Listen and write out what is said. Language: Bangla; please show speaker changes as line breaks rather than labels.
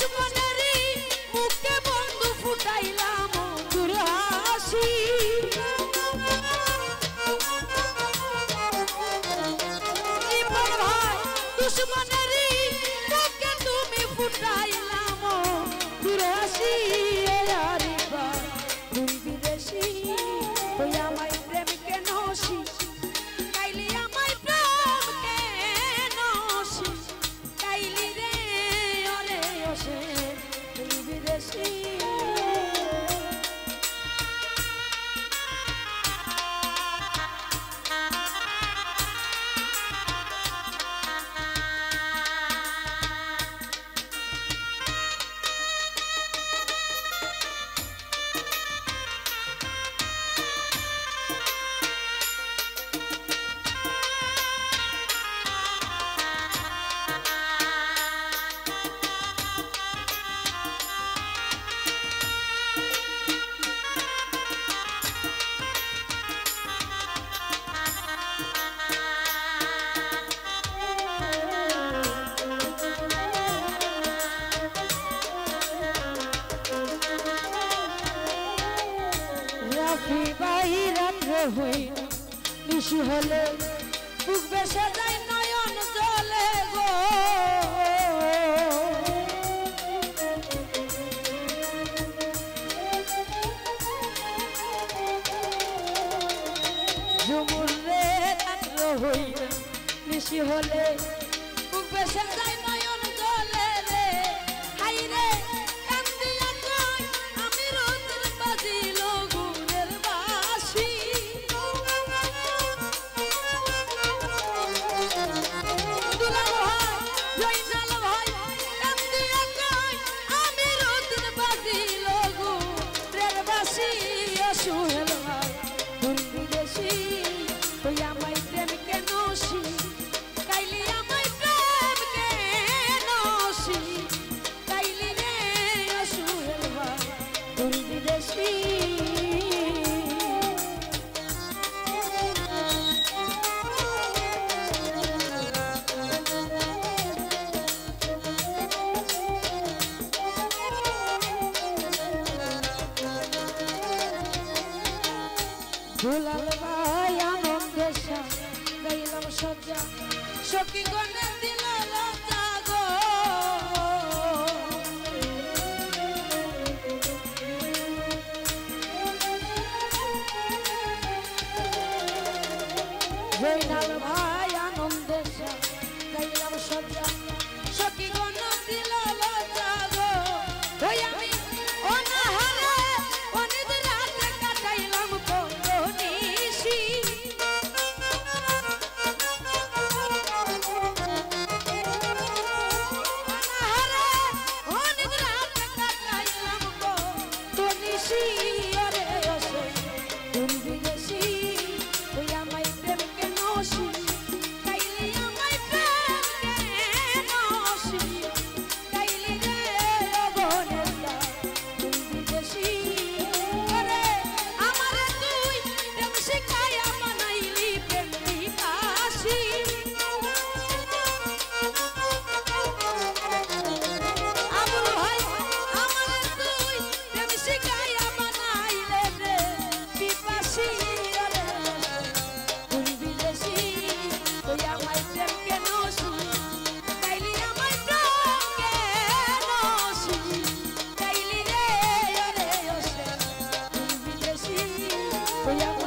দুশ্মনেরই মুখে বন্ধু ফুটাইলাম মধুর হাসি ভাই দুশ্মনেরই মুখে তুমি ফুটাইলাম মধুর হাসি আরে বা তুই বিদেশি তুই আমায় প্রেম কেন হসি কাইলি আমায় প্রেম কেন হসি কাইলি রে ওরে ওসে তুই বিদেশি নিশি হলে বুক বেসে যায় নয়ন জলে গো ঝুমুর রে রাত্র হইলে নিশি হলে বুক বেসে যায় নয়ন জলে রে হাই রে কান্দিয়া কই আমি রোদের বাজিল গুণের বাসি সুহেল ভাই তুই বিদেশি তুই আমায় প্রেম কেন হসি কাইলি আমায় প্রেম কেন হসি কাইলি রে সুহেল ভাই তুই বিদেশি দুলাল ভাই আনন্দে গাইলাম সজ্জা সখী গনে দিল লজ্জা গো জয়নাল ভাই আনন্দে গাইলাম সজ্জা সখী গনে দিল লজ্জা গো ওই আমি অনাহারে অনেক রাতে কাটাইলাম Oh, yeah.